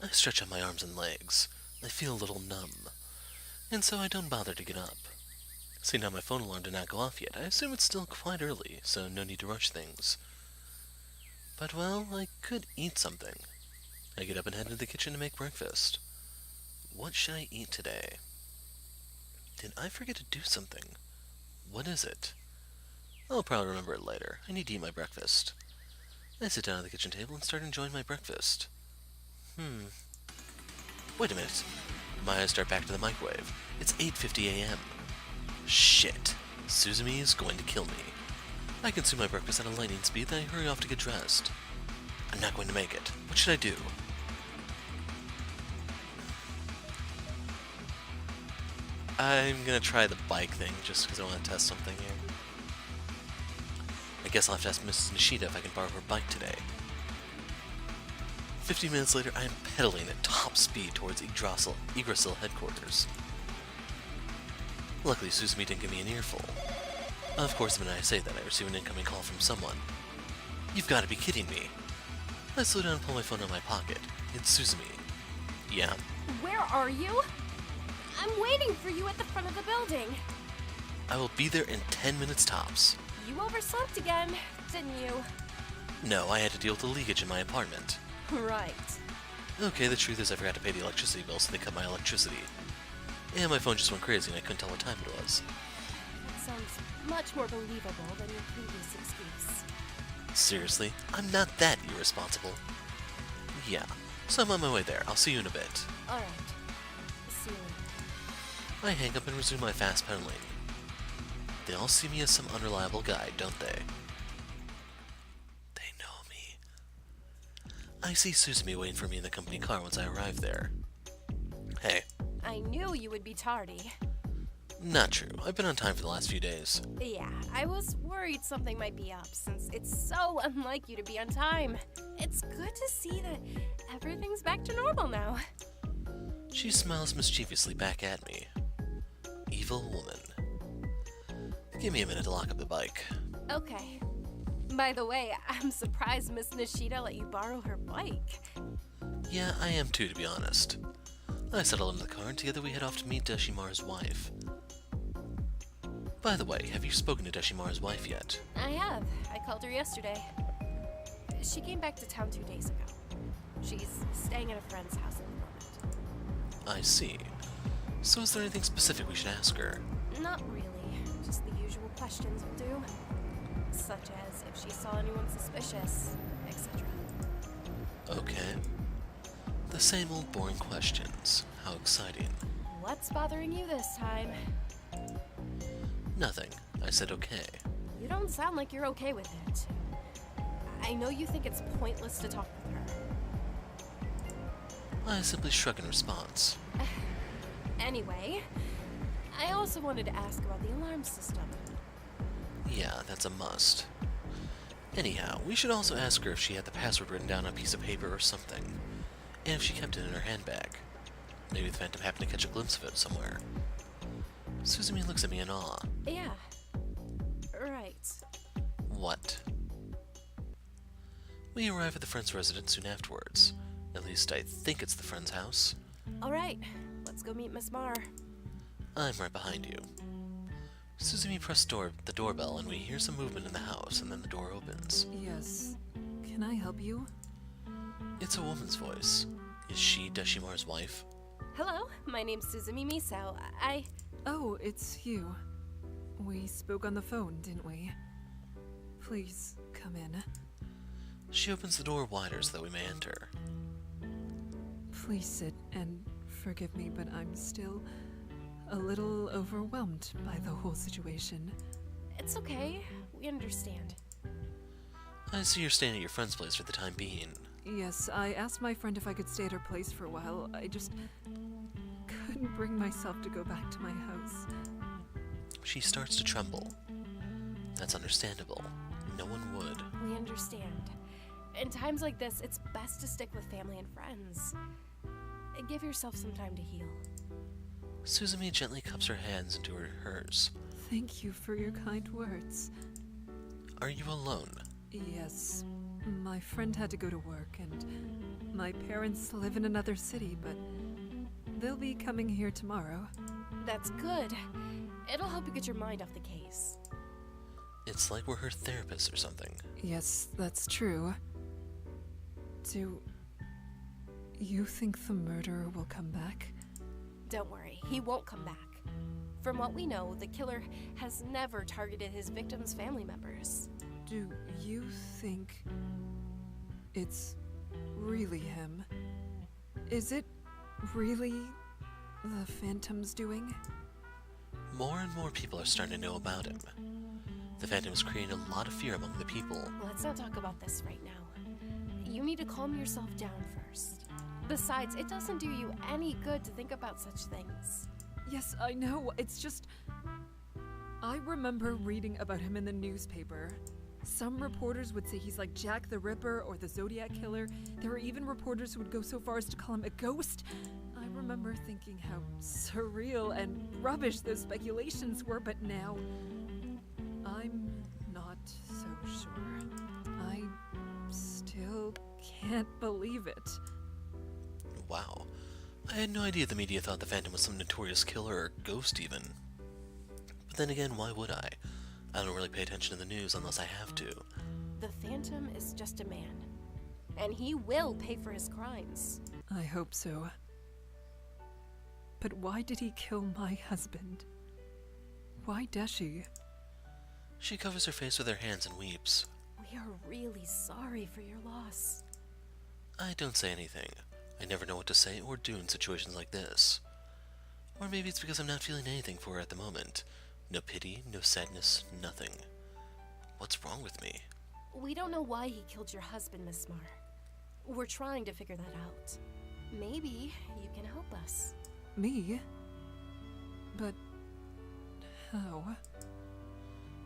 I stretch out my arms and legs. I feel a little numb, and so I don't bother to get up. Seeing how my phone alarm did not go off yet, I assume it's still quite early, so no need to rush things. But, well, I could eat something. I get up and head into the kitchen to make breakfast. What should I eat today? Did I forget to do something? What is it? I'll probably remember it later. I need to eat my breakfast. I sit down at the kitchen table and start enjoying my breakfast. Wait a minute. My eyes start back to the microwave. It's 8:50 a.m. Shit. Suzumi is going to kill me. I consume my breakfast at a lightning speed, then I hurry off to get dressed. I'm not going to make it. What should I do? I'm gonna try the bike thing, just because I want to test something here. I guess I'll have to ask Mrs. Nishida if I can borrow her bike today. 15 minutes later, I am pedaling at top speed towards Yggdrasil headquarters. Luckily, Suzumi didn't give me an earful. Of course, the minute I say that, I receive an incoming call from someone. You've got to be kidding me. I slow down and pull my phone out of my pocket. It's Suzumi. Yeah? Where are you? I'm waiting for you at the front of the building. I will be there in 10 minutes tops. You overslept again, didn't you? No, I had to deal with the leakage in my apartment. Right. Okay, the truth is I forgot to pay the electricity bill, so they cut my electricity. And my phone just went crazy and I couldn't tell what time it was. That sounds much more believable than your previous excuse. Seriously? I'm not that irresponsible. Yeah, so I'm on my way there. I'll see you in a bit. Alright. See you later. I hang up and resume my fast pedaling. They all see me as some unreliable guy, don't they? They know me. I see Suzumi waiting for me in the company car once I arrive there. Hey. I knew you would be tardy. Not true. I've been on time for the last few days. Yeah, I was worried something might be up since it's so unlike you to be on time. It's good to see that everything's back to normal now. She smiles mischievously back at me. Evil woman. Give me a minute to lock up the bike. Okay. By the way, I'm surprised Miss Nishida let you borrow her bike. Yeah, I am too, to be honest. I settle into the car and together we head off to meet Deshimaru's wife. By the way, have you spoken to Deshimaru's wife yet? I have. I called her yesterday. She came back to town 2 days ago. She's staying at a friend's house at the moment. I see. So is there anything specific we should ask her? Not really. Just the usual questions will do. Such as if she saw anyone suspicious, etc. Okay. The same old boring questions. How exciting. What's bothering you this time? Nothing. I said okay. You don't sound like you're okay with it. I know you think it's pointless to talk with her. I simply shrug in response. Anyway, I also wanted to ask about the alarm system. Yeah, that's a must. Anyhow, we should also ask her if she had the password written down on a piece of paper or something, and if she kept it in her handbag. Maybe the Phantom happened to catch a glimpse of it somewhere. Suzumi looks at me in awe. Yeah. Right. What? We arrive at the friend's residence soon afterwards. At least I think it's the friend's house. Alright, let's go meet Miss Mar. I'm right behind you. Suzumi presses the doorbell and we hear some movement in the house and then the door opens. Yes. Can I help you? It's a woman's voice. Is she Deshimaru's wife? Hello, my name's Suzumi Miso. Oh, it's you. We spoke on the phone, didn't we? Please, come in. She opens the door wider so that we may enter. Please sit and forgive me, but I'm still a little overwhelmed by the whole situation. It's okay. We understand. I see you're staying at your friend's place for the time being. Yes, I asked my friend if I could stay at her place for a while. I just couldn't bring myself to go back to my house. She starts to tremble. That's understandable. No one would. We understand. In times like this, it's best to stick with family and friends. Give yourself some time to heal. Suzumi gently cups her hands into hers. Thank you for your kind words. Are you alone? Yes, My friend had to go to work, and my parents live in another city, but they'll be coming here tomorrow. That's good. It'll help you get your mind off the case. It's like we're her therapist or something. Yes, that's true. Do you think the murderer will come back? Don't worry, he won't come back. From what we know, the killer has never targeted his victims' family members. Do you think it's really him? Is it really the Phantom's doing? More and more people are starting to know about him. The Phantom's created a lot of fear among the people. Let's not talk about this right now. You need to calm yourself down first. Besides, it doesn't do you any good to think about such things. Yes, I know. It's just... I remember reading about him in the newspaper. Some reporters would say he's like Jack the Ripper or the Zodiac Killer. There were even reporters who would go so far as to call him a ghost. I remember thinking how surreal and rubbish those speculations were, but now... I'm not so sure. I still can't believe it. Wow. I had no idea the media thought the Phantom was some notorious killer or ghost even. But then again, why would I? I don't really pay attention to the news unless I have to. The Phantom is just a man, and he will pay for his crimes. I hope so. But why did he kill my husband? Why does she? She covers her face with her hands and weeps. We are really sorry for your loss. I don't say anything. I never know what to say or do in situations like this. Or maybe it's because I'm not feeling anything for her at the moment. No pity, no sadness, nothing. What's wrong with me? We don't know why he killed your husband, Miss Mar. We're trying to figure that out. Maybe you can help us. Me? But... how?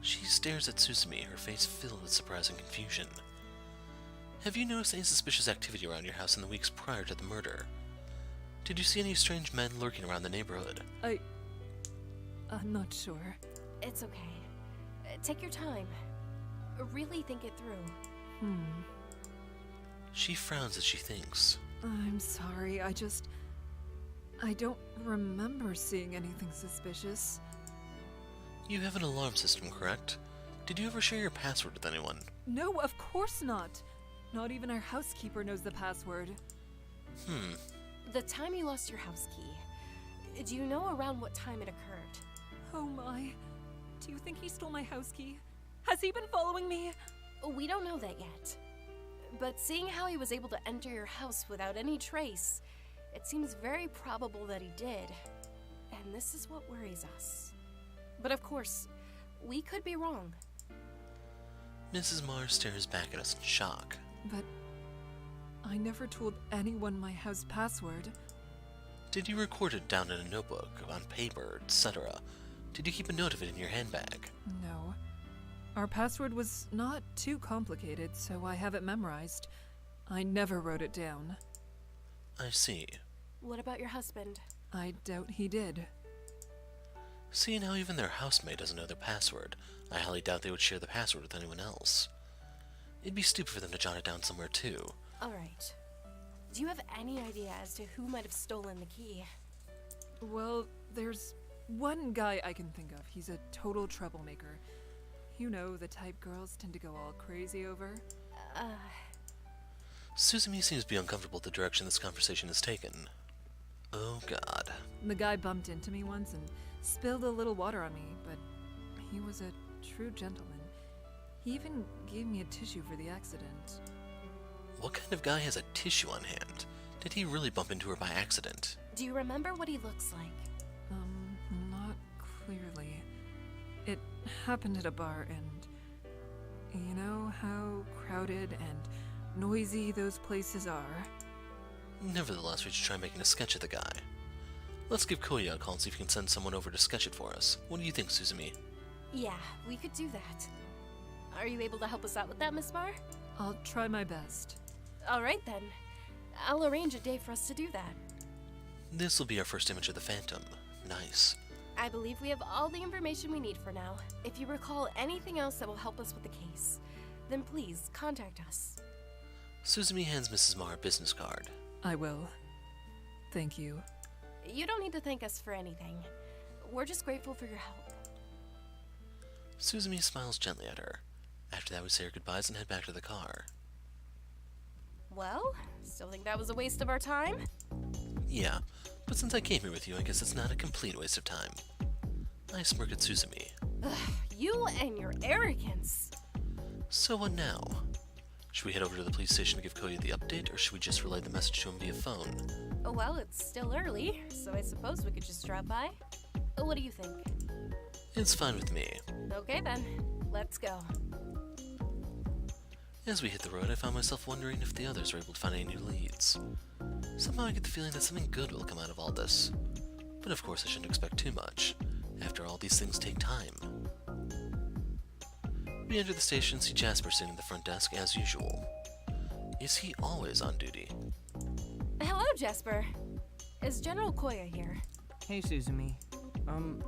She stares at Susumi, her face filled with surprise and confusion. Have you noticed any suspicious activity around your house in the weeks prior to the murder? Did you see any strange men lurking around the neighborhood? I'm not sure. It's okay. Take your time. Really think it through. She frowns as she thinks. I'm sorry, I don't remember seeing anything suspicious. You have an alarm system, correct? Did you ever share your password with anyone? No, of course not. Not even our housekeeper knows the password. The time you lost your house key, do you know around what time it occurred? Oh my. Do you think he stole my house key? Has he been following me? We don't know that yet. But seeing how he was able to enter your house without any trace, it seems very probable that he did. And this is what worries us. But of course, we could be wrong. Mrs. Marr stares back at us in shock. But I never told anyone my house password. Did you record it down in a notebook, on paper, etc.? Did you keep a note of it in your handbag? No. Our password was not too complicated, so I have it memorized. I never wrote it down. I see. What about your husband? I doubt he did. Seeing how even their housemaid doesn't know their password, I highly doubt they would share the password with anyone else. It'd be stupid for them to jot it down somewhere too. Alright. Do you have any idea as to who might have stolen the key? Well, there's one guy I can think of. He's a total troublemaker. You know, the type girls tend to go all crazy over. Susumi seems to be uncomfortable with the direction this conversation has taken. Oh god. The guy bumped into me once and spilled a little water on me, but he was a true gentleman. He even gave me a tissue for the accident. What kind of guy has a tissue on hand? Did he really bump into her by accident? Do you remember what he looks like? Not clearly. It happened at a bar, and you know how crowded and noisy those places are? Nevertheless, we should try making a sketch of the guy. Let's give Koya a call and see if we can send someone over to sketch it for us. What do you think, Susumi? Yeah, we could do that. Are you able to help us out with that, Miss Mar? I'll try my best. Alright then. I'll arrange a day for us to do that. This will be our first image of the Phantom. Nice. I believe we have all the information we need for now. If you recall anything else that will help us with the case, then please contact us. Suzumi hands Mrs. Marr a business card. I will. Thank you. You don't need to thank us for anything. We're just grateful for your help. Suzumi smiles gently at her. After that, we say our goodbyes and head back to the car. Well, still think that was a waste of our time? Yeah, but since I came here with you, I guess it's not a complete waste of time. I smirk at Suzumi. Ugh, you and your arrogance. So what now? Should we head over to the police station to give Koya the update, or should we just relay the message to him via phone? Well, it's still early, so I suppose we could just drop by. What do you think? It's fine with me. Okay then, let's go. As we hit the road, I found myself wondering if the others were able to find any new leads. Somehow I get the feeling that something good will come out of all this. But of course I shouldn't expect too much. After all, these things take time. We enter the station and see Jasper sitting at the front desk as usual. Is he always on duty? Hello, Jasper. Is General Koya here? Hey, Suzumi.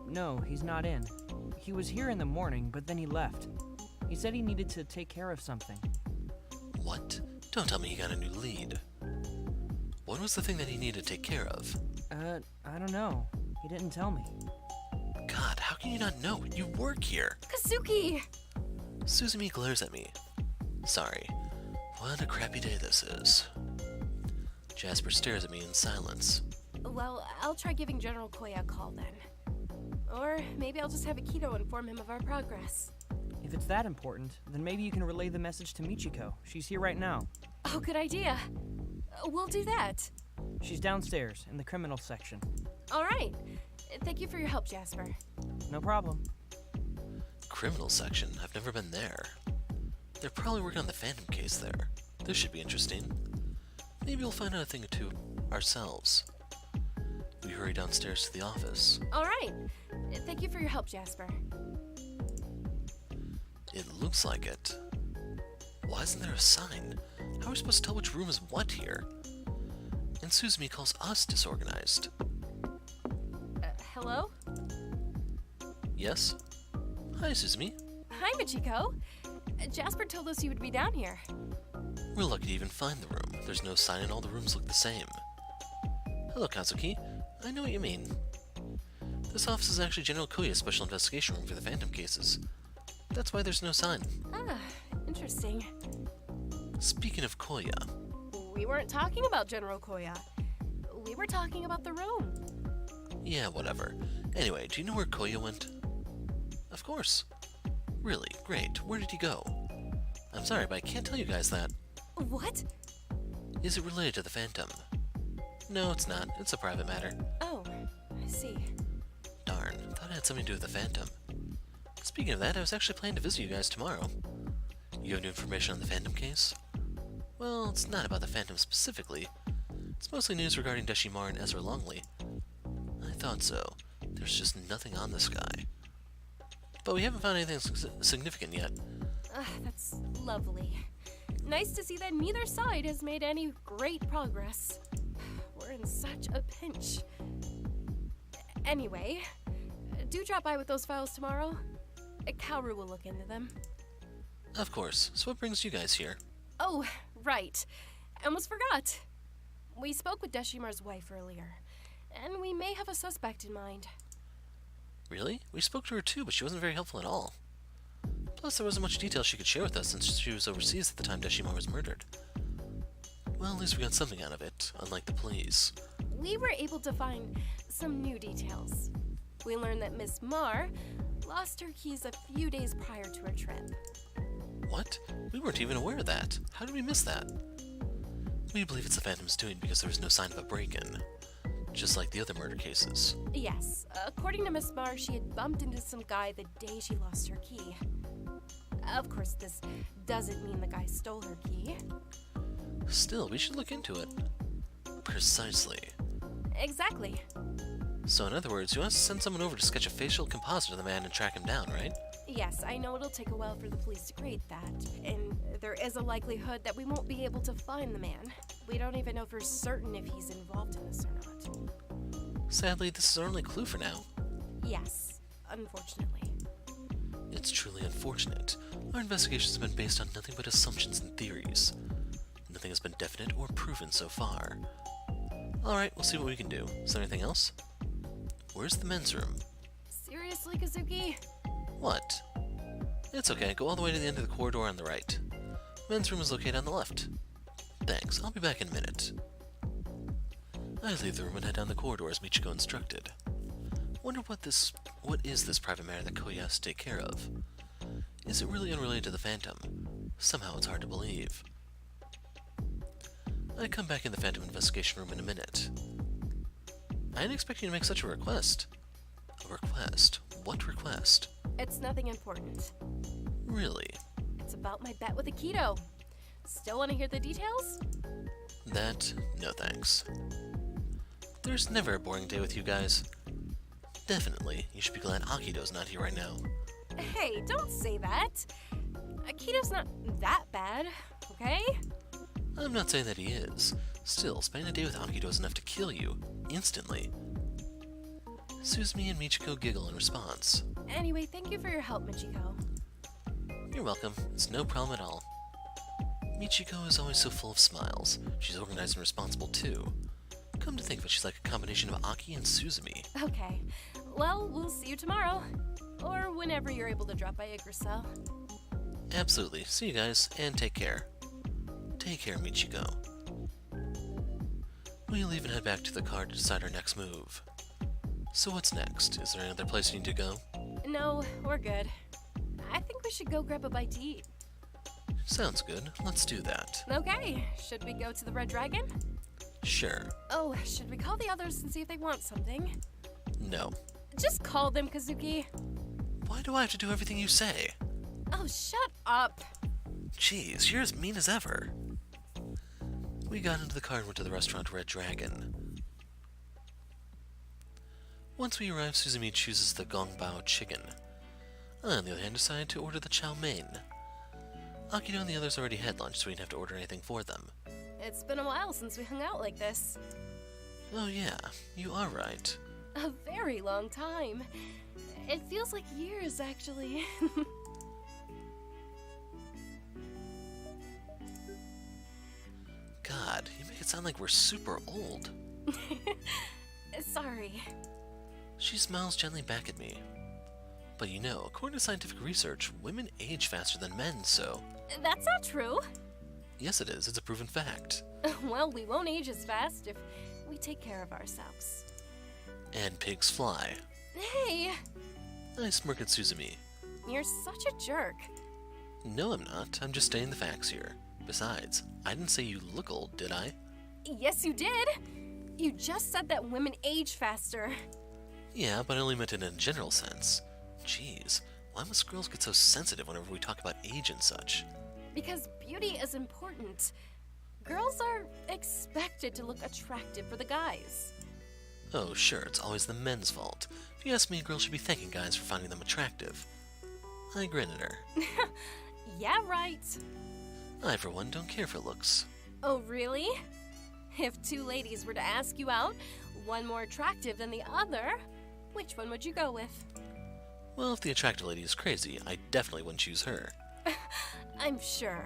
No, he's not in. He was here in the morning, but then he left. He said he needed to take care of something. What? Don't tell me he got a new lead. What was the thing that he needed to take care of? I don't know. He didn't tell me. God, how can you not know? You work here! Kazuki! Suzumi glares at me. Sorry. What a crappy day this is. Jasper stares at me in silence. Well, I'll try giving General Koya a call then. Or maybe I'll just have Akito inform him of our progress. If it's that important, then maybe you can relay the message to Michiko. She's here right now. Oh, good idea. We'll do that. She's downstairs, in the criminal section. All right. Thank you for your help, Jasper. No problem. Criminal section? I've never been there. They're probably working on the Phantom case there. This should be interesting. Maybe we'll find out a thing or two ourselves. We hurry downstairs to the office. All right. Thank you for your help, Jasper. It looks like it. Why isn't there a sign? How are we supposed to tell which room is what here? And Suzumi calls us disorganized. Hello? Yes? Hi, Suzumi. Hi, Michiko. Jasper told us you would be down here. We're lucky to even find the room. There's no sign and all the rooms look the same. Hello, Kazuki. I know what you mean. This office is actually General Koya's special investigation room for the Phantom cases. That's why there's no sign. Ah, interesting. Speaking of Koya, We weren't talking about General Koya. We were talking about the room. yeah, whatever. Anyway, do you know where Koya went? Of course. Really? Great. Where did he go? I'm sorry, but I can't tell you guys that. What? Is it related to the Phantom? No, it's not. It's a private matter. Oh, I see. Darn, thought it had something to do with the Phantom. Speaking of that, I was actually planning to visit you guys tomorrow. You have new information on the Phantom case? Well, it's not about the Phantom specifically. It's mostly news regarding Deshimar and Ezra Longley. I thought so. There's just nothing on this guy. But we haven't found anything significant yet. That's lovely. Nice to see that neither side has made any great progress. We're in such a pinch. Anyway, do drop by with those files tomorrow. Kaoru will look into them. Of course. So what brings you guys here? Oh, right. I almost forgot. We spoke with Deshimar's wife earlier, and we may have a suspect in mind. Really? We spoke to her too, but she wasn't very helpful at all. Plus, there wasn't much detail she could share with us since she was overseas at the time Deshimar was murdered. Well, at least we got something out of it, unlike the police. We were able to find some new details. We learned that Miss Marr lost her keys a few days prior to her trip. What? We weren't even aware of that. How did we miss that? We believe it's the Phantom's doing because there was no sign of a break-in. Just like the other murder cases. Yes, according to Miss Marr, she had bumped into some guy the day she lost her key. Of course, this doesn't mean the guy stole her key. Still, we should look into it. Precisely. Exactly. So in other words, you want us to send someone over to sketch a facial composite of the man and track him down, right? Yes, I know it'll take a while for the police to create that, and there is a likelihood that we won't be able to find the man. We don't even know for certain if he's involved in this or not. Sadly, this is our only clue for now. Yes, unfortunately. It's truly unfortunate. Our investigations have been based on nothing but assumptions and theories. Nothing has been definite or proven so far. Alright, we'll see what we can do. Is there anything else? Where's the men's room? Seriously, Kazuki? What? It's okay, go all the way to the end of the corridor on the right. Men's room is located on the left. Thanks, I'll be back in a minute. I leave the room and head down the corridor as Michiko instructed. Wonder what is this private matter that Koya has to take care of? Is it really unrelated to the Phantom? Somehow it's hard to believe. I come back in the Phantom investigation room in a minute. I didn't expect you to make such a request. A request? What request? It's nothing important. Really? It's about my bet with Akito. Still want to hear the details? That, no thanks. There's never a boring day with you guys. Definitely, you should be glad Akito's not here right now. Hey, don't say that. Akito's not that bad, okay? I'm not saying that he is. Still, spending a day with Akito is enough to kill you, instantly. Suzumi and Michiko giggle in response. Anyway, thank you for your help, Michiko. You're welcome, it's no problem at all. Michiko is always so full of smiles. She's organized and responsible too. Come to think of it, she's like a combination of Aki and Suzumi. Okay, well, we'll see you tomorrow. Or whenever you're able to drop by Yggdrasil. Absolutely. See you guys, and take care. Take care, Michiko. We leave and head back to the car to decide our next move. So what's next? Is there any other place you need to go? No, we're good. I think we should go grab a bite to eat. Sounds good. Let's do that. Okay, should we go to the Red Dragon? Sure. Oh, should we call the others and see if they want something? No. Just call them, Kazuki. Why do I have to do everything you say? Oh, shut up. Jeez, you're as mean as ever. We got into the car and went to the restaurant Red Dragon. Once we arrive, Suzumi chooses the gongbao chicken. I, on the other hand, decided to order the chow mein. Akito and the others already had lunch, so we didn't have to order anything for them. It's been a while since we hung out like this. Oh yeah, you are right. A very long time. It feels like years, actually. God, you make it sound like we're super old. Sorry. She smiles gently back at me. But you know, according to scientific research, women age faster than men, so... That's not true. Yes, it is. It's a proven fact. Well, we won't age as fast if we take care of ourselves. And pigs fly. Hey! I smirk at Suzumi. You're such a jerk. No, I'm not. I'm just stating the facts here. Besides, I didn't say you look old, did I? Yes, you did. You just said that women age faster. Yeah, but I only meant it in a general sense. Jeez, why must girls get so sensitive whenever we talk about age and such? Because beauty is important. Girls are expected to look attractive for the guys. Oh, sure, it's always the men's fault. If you ask me, girls should be thanking guys for finding them attractive. I grin at her. Yeah, right. I, for one, don't care for looks. Oh, really? If two ladies were to ask you out, one more attractive than the other, which one would you go with? Well, if the attractive lady is crazy, I definitely wouldn't choose her. I'm sure.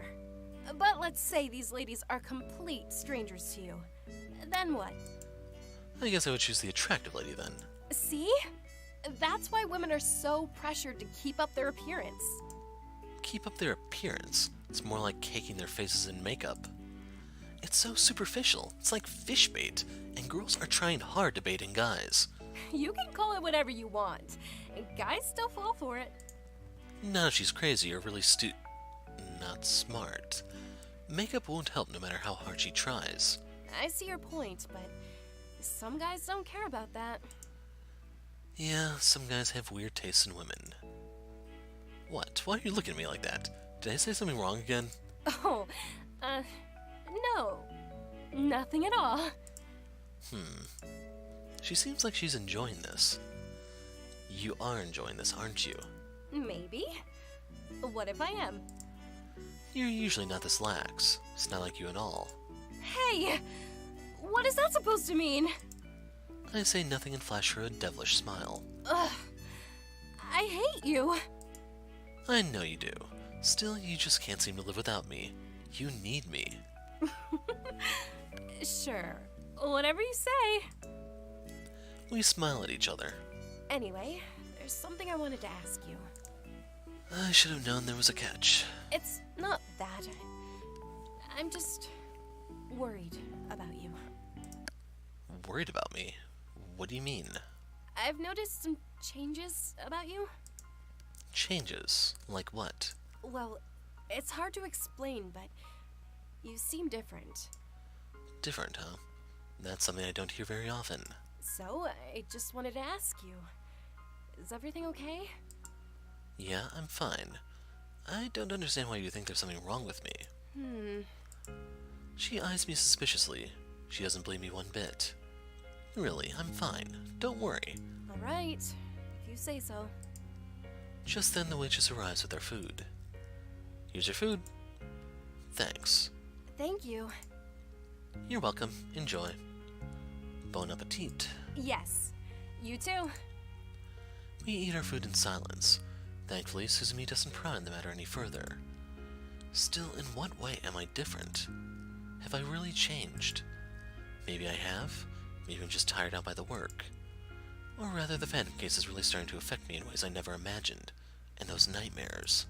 But let's say these ladies are complete strangers to you. Then what? I guess I would choose the attractive lady then. See? That's why women are so pressured to keep up their appearance. Keep up their appearance. It's more like caking their faces in makeup. It's so superficial. It's like fish bait, and girls are trying hard to bait in guys. You can call it whatever you want, and guys still fall for it. Not if she's crazy or really not smart. Makeup won't help no matter how hard she tries. I see your point, but some guys don't care about that. Yeah, some guys have weird tastes in women. What? Why are you looking at me like that? Did I say something wrong again? Oh, no. Nothing at all. She seems like she's enjoying this. You are enjoying this, aren't you? Maybe. What if I am? You're usually not this lax. It's not like you at all. Hey! What is that supposed to mean? I say nothing and flash her a devilish smile. Ugh. I hate you. I know you do. Still, you just can't seem to live without me. You need me. Sure, whatever you say. We smile at each other. Anyway, there's something I wanted to ask you. I should have known there was a catch. It's not that. I'm just worried about you. Worried about me? What do you mean? I've noticed some changes about you. Changes? Like what? Well, it's hard to explain, but you seem different. Different, huh? That's something I don't hear very often. So, I just wanted to ask you. Is everything okay? Yeah, I'm fine. I don't understand why you think there's something wrong with me. She eyes me suspiciously. She doesn't blame me one bit. Really, I'm fine. Don't worry. Alright, if you say so. Just then the waitress arrives with our food. Here's your food. Thanks. Thank you. You're welcome. Enjoy. Bon appetit. Yes, you too. We eat our food in silence. Thankfully, Suzumi doesn't pry the matter any further. Still, in what way am I different? Have I really changed? Maybe I have. Maybe I'm just tired out by the work. Or rather, the Phantom case is really starting to affect me in ways I never imagined. And those nightmares.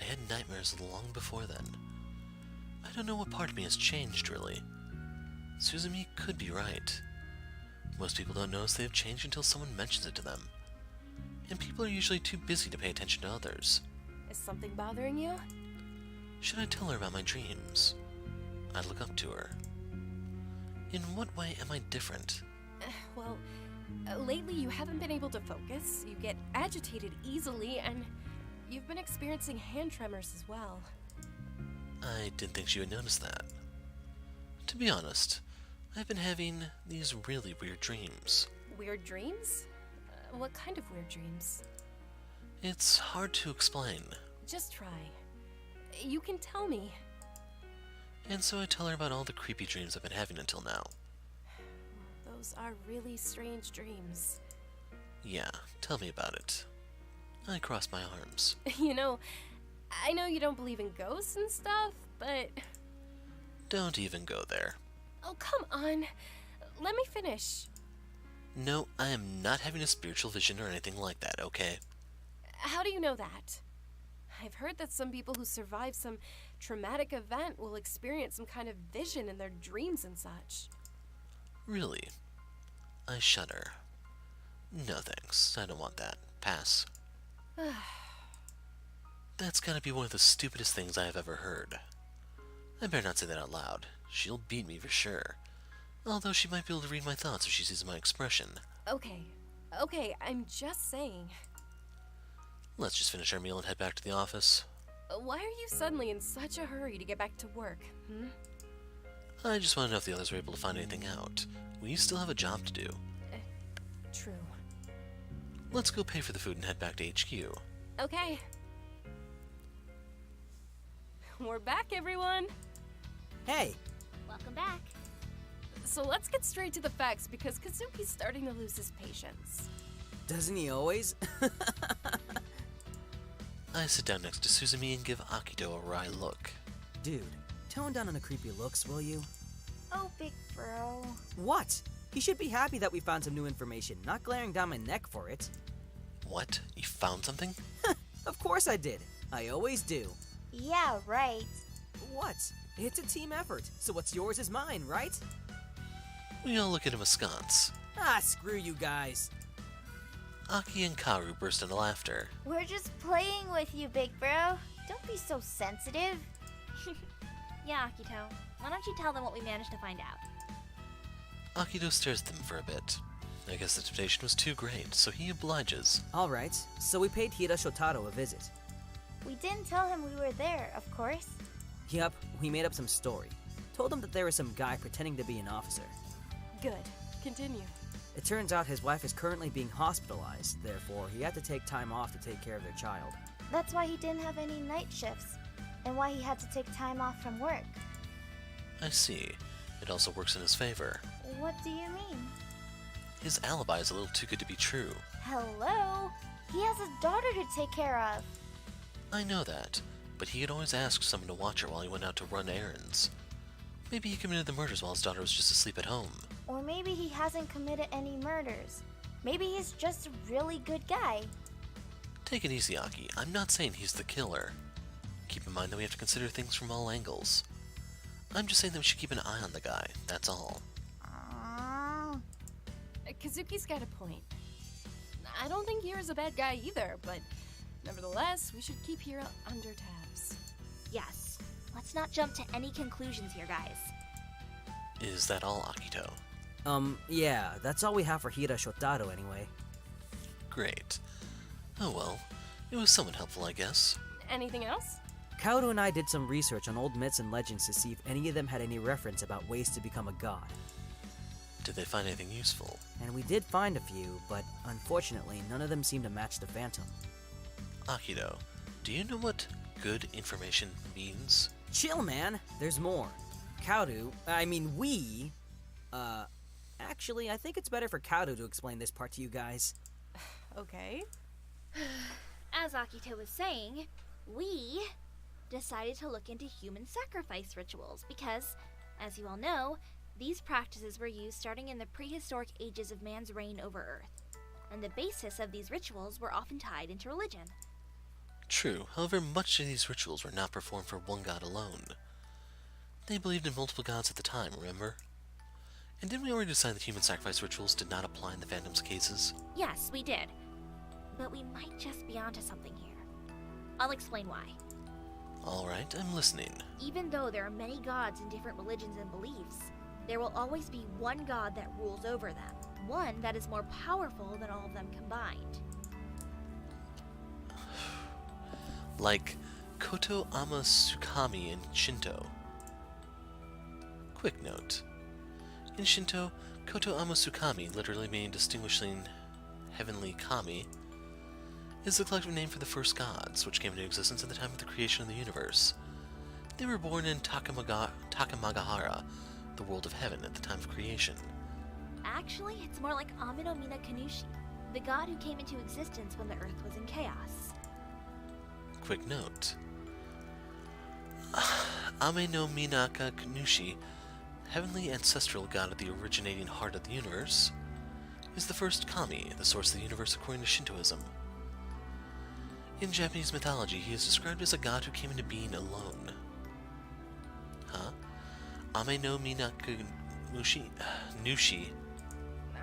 I had nightmares long before then. I don't know what part of me has changed, really. Suzumi could be right. Most people don't notice they have changed until someone mentions it to them. And people are usually too busy to pay attention to others. Is something bothering you? Should I tell her about my dreams? I look up to her. In what way am I different? Well, lately you haven't been able to focus, you get agitated easily, and you've been experiencing hand tremors as well. I didn't think she would notice that. To be honest, I've been having these really weird dreams. Weird dreams? What kind of weird dreams? It's hard to explain. Just try. You can tell me. And so I tell her about all the creepy dreams I've been having until now. Those are really strange dreams. Yeah, tell me about it. I cross my arms. You know, I know you don't believe in ghosts and stuff, but... Don't even go there. Oh, come on. Let me finish. No, I am not having a spiritual vision or anything like that, okay? How do you know that? I've heard that some people who survive some traumatic event will experience some kind of vision in their dreams and such. Really? I shudder. No thanks, I don't want that. Pass. That's gotta be one of the stupidest things I have ever heard. I better not say that out loud. She'll beat me for sure. Although she might be able to read my thoughts if she sees my expression. Okay, I'm just saying. Let's just finish our meal and head back to the office. Why are you suddenly in such a hurry to get back to work, I just want to know if the others were able to find anything out. We still have a job to do. True. Let's go pay for the food and head back to HQ. Okay. We're back, everyone! Hey, Welcome back. So let's get straight to the facts because Kazuki's starting to lose his patience. doesn't he always? I sit down next to Suzumi and give Akito a wry look. Dude, tone down on the creepy looks, will you? Oh, big bro. What? He should be happy that we found some new information, not glaring down my neck for it. What? You found something? Of course I did. I always do. Yeah, right. What? It's a team effort, so what's yours is mine, right? We all look at him askance. Ah, screw you guys. Aki and Karu burst into laughter. We're just playing with you, big bro. Don't be so sensitive. Yeah, Akito. Why don't you tell them what we managed to find out? Akito stares at them for a bit. I guess the temptation was too great, so he obliges. Alright, so we paid Hira Shotaro a visit. We didn't tell him we were there, of course. Yup, we made up some story. Told him that there was some guy pretending to be an officer. Good. Continue. It turns out his wife is currently being hospitalized, therefore he had to take time off to take care of their child. That's why he didn't have any night shifts, and why he had to take time off from work. I see. It also works in his favor. What do you mean? His alibi is a little too good to be true. Hello? He has a daughter to take care of. I know that, but he had always asked someone to watch her while he went out to run errands. Maybe he committed the murders while his daughter was just asleep at home. Or maybe he hasn't committed any murders. Maybe he's just a really good guy. Take it easy, Aki. I'm not saying he's the killer. Keep in mind that we have to consider things from all angles. I'm just saying that we should keep an eye on the guy, that's all. Kazuki's got a point. I don't think Hira's a bad guy either, but nevertheless, we should keep Hira under tabs. Yes. Let's not jump to any conclusions here, guys. Is that all, Akito? Yeah, that's all we have for Hira Shotaro anyway. Great. Oh well, it was somewhat helpful, I guess. Anything else? Kaoru and I did some research on old myths and legends to see if any of them had any reference about ways to become a god. Did they find anything useful? And we did find a few, but unfortunately, none of them seem to match the Phantom. Akito, do you know what good information means? Chill, man! There's more. Actually, I think it's better for Kaoru to explain this part to you guys. Okay. As Akito was saying, we decided to look into human sacrifice rituals because, as you all know, these practices were used starting in the prehistoric ages of man's reign over Earth, and the basis of these rituals were often tied into religion. True, however, much of these rituals were not performed for one god alone. They believed in multiple gods at the time, remember? And didn't we already decide that human sacrifice rituals did not apply in the Phantom's cases? Yes, we did. But we might just be onto something here. I'll explain why. Alright, I'm listening. Even though there are many gods in different religions and beliefs, there will always be one god that rules over them. One that is more powerful than all of them combined. Like Koto Ama Tsukami in Shinto. Quick note. In Shinto, Koto Ama Tsukami, literally meaning distinguishing heavenly kami, is the collective name for the first gods, which came into existence at the time of the creation of the universe. They were born in Takamagahara, the world of heaven, at the time of creation. Actually, it's more like Ame no Mina Kanushi, the god who came into existence when the earth was in chaos. Quick note. Ame no Minaka Kanushi, heavenly ancestral god of the originating heart of the universe, is the first kami, the source of the universe according to Shintoism. In Japanese mythology, he is described as a god who came into being alone. Huh? Ame no Minaka Nushi?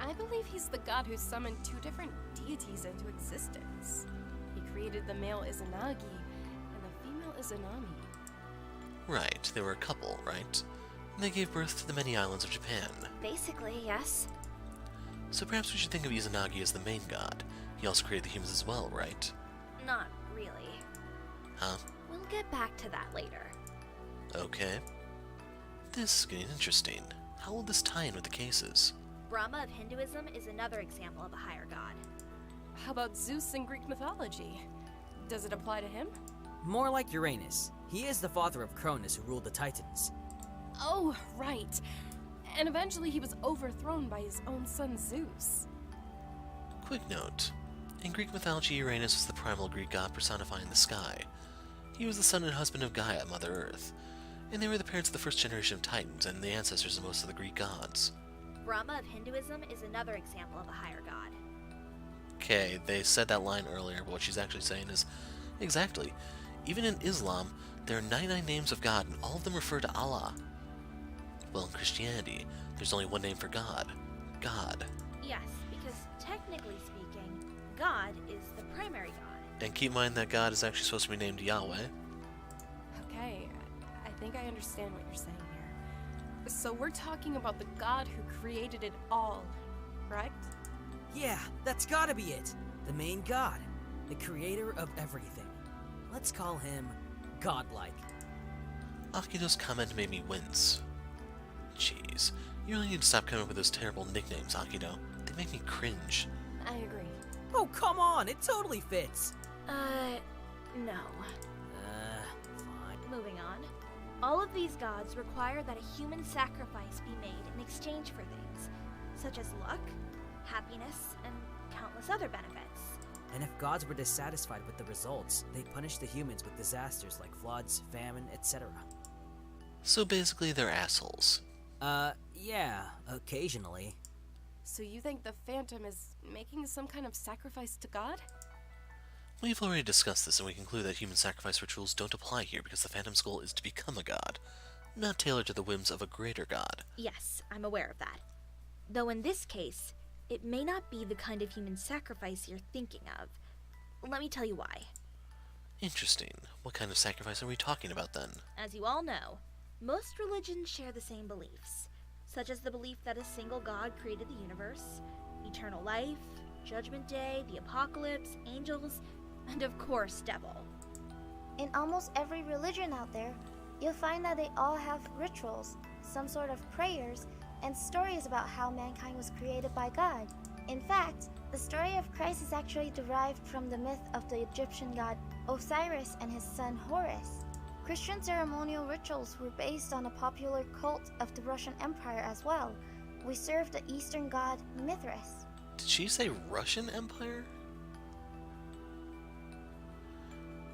I believe he's the god who summoned two different deities into existence. He created the male Izanagi and the female Izanami. Right, they were a couple, right? And they gave birth to the many islands of Japan. Basically, yes. So perhaps we should think of Izanagi as the main god. He also created the humans as well, right? Not really. Huh? We'll get back to that later. Okay. This is getting interesting. How will this tie in with the cases? Brahma of Hinduism is another example of a higher god. How about Zeus in Greek mythology? Does it apply to him? More like Uranus. He is the father of Cronus, who ruled the Titans. Oh, right. And eventually he was overthrown by his own son Zeus. Quick note. In Greek mythology, Uranus was the primal Greek god personifying the sky. He was the son and husband of Gaia, Mother Earth, and they were the parents of the first generation of Titans and the ancestors of most of the Greek gods. Brahma of Hinduism is another example of a higher god. Okay, they said that line earlier, but what she's actually saying is, exactly. Even in Islam, there are 99 names of God, and all of them refer to Allah. Well, in Christianity, there's only one name for God. God. Yes, because technically speaking, God is the primary god. And keep in mind that God is actually supposed to be named Yahweh. Okay, I think I understand what you're saying here. So we're talking about the god who created it all, correct? Yeah, that's gotta be it. The main god. The creator of everything. Let's call him godlike. Akito's comment made me wince. Jeez, you really need to stop coming up with those terrible nicknames, Akito. They make me cringe. I agree. Oh, come on, it totally fits. No. Fine. Moving on. All of these gods require that a human sacrifice be made in exchange for things, such as luck, happiness, and countless other benefits. And if gods were dissatisfied with the results, they punished the humans with disasters like floods, famine, etc. So basically, they're assholes. Yeah, occasionally. So you think the Phantom is making some kind of sacrifice to God? We've already discussed this, and we conclude that human sacrifice rituals don't apply here because the Phantom's goal is to become a god, not tailored to the whims of a greater god. Yes, I'm aware of that. Though in this case, it may not be the kind of human sacrifice you're thinking of. Let me tell you why. Interesting. What kind of sacrifice are we talking about then? As you all know, most religions share the same beliefs, such as the belief that a single God created the universe, eternal life, Judgment Day, the apocalypse, angels, and of course, devil. In almost every religion out there, you'll find that they all have rituals, some sort of prayers, and stories about how mankind was created by God. In fact, the story of Christ is actually derived from the myth of the Egyptian god Osiris and his son Horus. Christian ceremonial rituals were based on a popular cult of the Russian Empire as well. We serve the Eastern god Mithras. Did she say Russian Empire?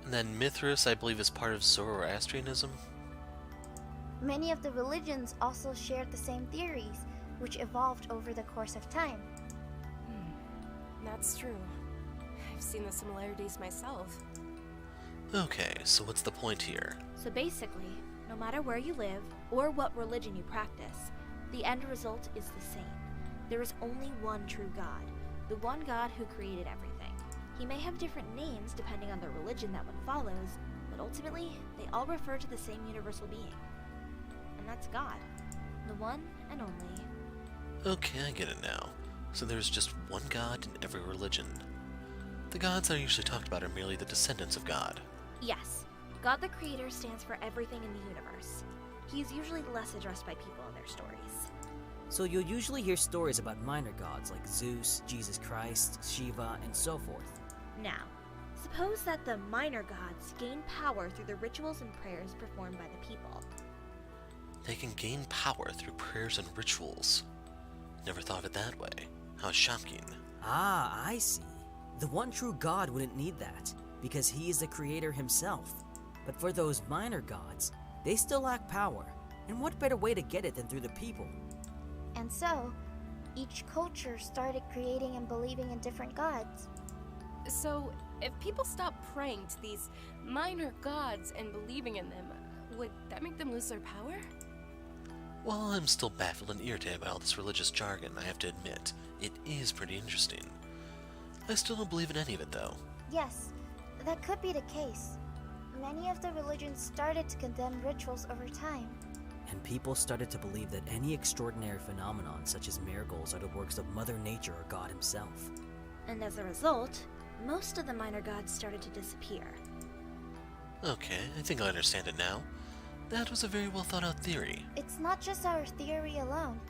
And then Mithras, I believe, is part of Zoroastrianism? Many of the religions also shared the same theories, which evolved over the course of time. That's true. I've seen the similarities myself. Okay, so what's the point here? So basically, no matter where you live or what religion you practice, the end result is the same. There is only one true God, the one God who created everything. He may have different names depending on the religion that one follows, but ultimately, they all refer to the same universal being. And that's God, the one and only. Okay, I get it now. So there's just one god in every religion. The gods that are usually talked about are merely the descendants of God. Yes, God the Creator stands for everything in the universe. He is usually less addressed by people in their stories. So you'll usually hear stories about minor gods like Zeus, Jesus Christ, Shiva, and so forth. Now, suppose that the minor gods gain power through the rituals and prayers performed by the people. They can gain power through prayers and rituals. Never thought of it that way. How shocking. Ah, I see. The one true God wouldn't need that, because he is the creator himself. But for those minor gods, they still lack power, and what better way to get it than through the people? And so, each culture started creating and believing in different gods. So, if people stopped praying to these minor gods and believing in them, would that make them lose their power? While I'm still baffled and irritated by all this religious jargon, I have to admit, it is pretty interesting. I still don't believe in any of it, though. Yes, that could be the case. Many of the religions started to condemn rituals over time. And people started to believe that any extraordinary phenomenon, such as miracles, are the works of Mother Nature or God himself. And as a result, most of the minor gods started to disappear. Okay, I think I understand it now. That was a very well thought out theory. It's not just our theory alone.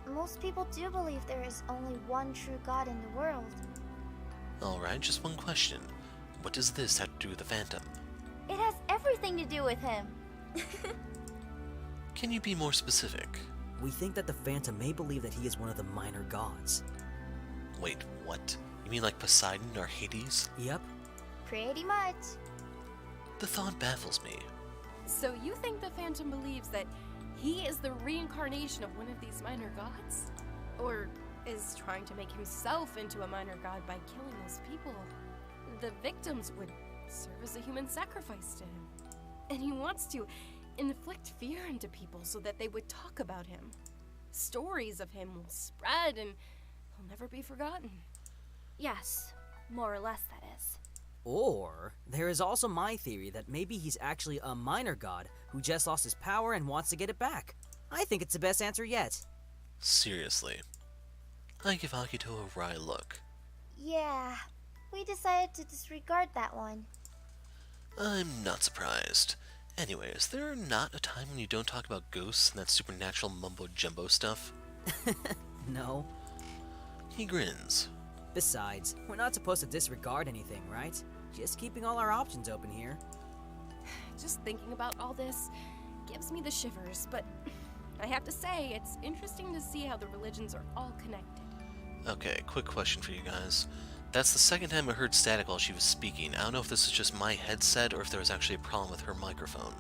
Most people do believe there is only one true God in the world. Alright, just one question. What does this have to do with the Phantom? It has everything to do with him. Can you be more specific? We think that the Phantom may believe that he is one of the minor gods. Wait, what? You mean like Poseidon or Hades? Yep. Pretty much. The thought baffles me. So you think the Phantom believes that he is the reincarnation of one of these minor gods? Or is trying to make himself into a minor god by killing those people? The victims would serve as a human sacrifice to him. And he wants to inflict fear into people so that they would talk about him. Stories of him will spread and he'll never be forgotten. Yes, more or less that is. Or, there is also my theory that maybe he's actually a minor god who just lost his power and wants to get it back. I think it's the best answer yet. Seriously. I give Akito a wry look. Yeah, we decided to disregard that one. I'm not surprised. Anyways, there not a time when you don't talk about ghosts and that supernatural mumbo-jumbo stuff? No. He grins. Besides, we're not supposed to disregard anything, right? Just keeping all our options open here. Just thinking about all this gives me the shivers, but I have to say, it's interesting to see how the religions are all connected. Okay, quick question for you guys. That's the second time I heard static while she was speaking. I don't know if this is just my headset or if there was actually a problem with her microphone.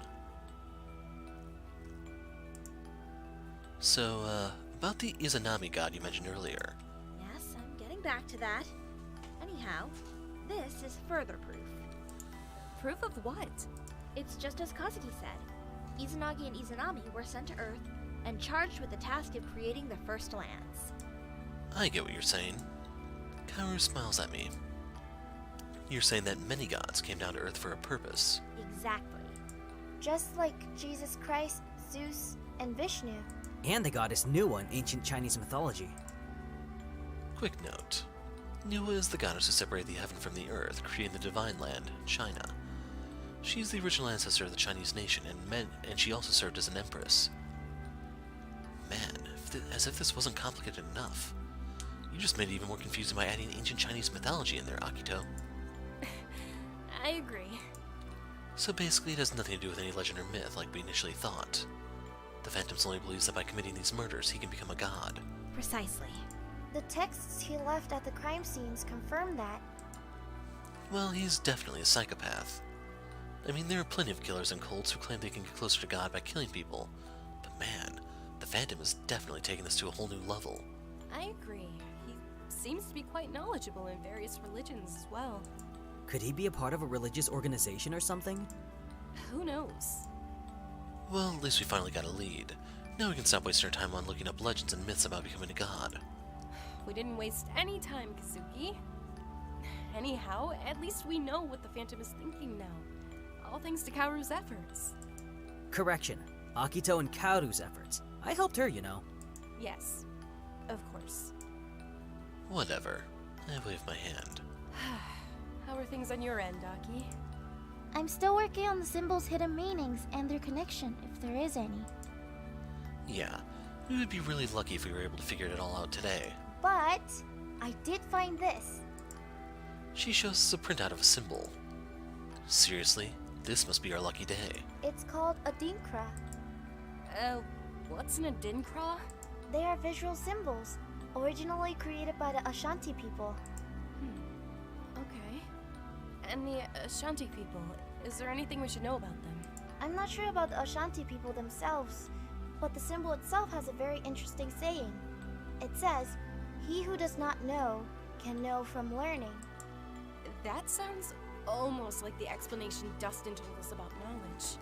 So, about the Izanami god you mentioned earlier. Yes, I'm getting back to that. Anyhow, this is further proof. Proof of what? It's just as Kazuki said. Izanagi and Izanami were sent to Earth and charged with the task of creating the first lands. I get what you're saying. Kaoru smiles at me. You're saying that many gods came down to Earth for a purpose. Exactly. Just like Jesus Christ, Zeus, and Vishnu. And the goddess Nuwa in ancient Chinese mythology. Quick note. Nuwa is the goddess who separated the heaven from the earth, creating the divine land, China. She's the original ancestor of the Chinese nation, and she also served as an empress. Man, as if this wasn't complicated enough. You just made it even more confusing by adding ancient Chinese mythology in there, Akito. I agree. So basically it has nothing to do with any legend or myth like we initially thought. The Phantom only believes that by committing these murders he can become a god. Precisely. The texts he left at the crime scenes confirm that. Well, he's definitely a psychopath. I mean, there are plenty of killers and cults who claim they can get closer to God by killing people. But man, the Phantom is definitely taking this to a whole new level. I agree. He seems to be quite knowledgeable in various religions as well. Could he be a part of a religious organization or something? Who knows? Well, at least we finally got a lead. Now we can stop wasting our time on looking up legends and myths about becoming a god. We didn't waste any time, Kazuki. Anyhow, at least we know what the Phantom is thinking now. All thanks to Kaoru's efforts. Correction. Akito and Kaoru's efforts. I helped her, you know. Yes, of course. Whatever. I wave my hand. How are things on your end, Aki? I'm still working on the symbols' hidden meanings and their connection, if there is any. Yeah, we would be really lucky if we were able to figure it all out today. But I did find this. She shows us a printout of a symbol. Seriously? This must be our lucky day. It's called a dinkra. What's an adinkra? They are visual symbols, originally created by the Ashanti people. Okay. And the Ashanti people, is there anything we should know about them? I'm not sure about the Ashanti people themselves, but the symbol itself has a very interesting saying. It says, "He who does not know can know from learning." That sounds almost like the explanation Dustin told us about knowledge.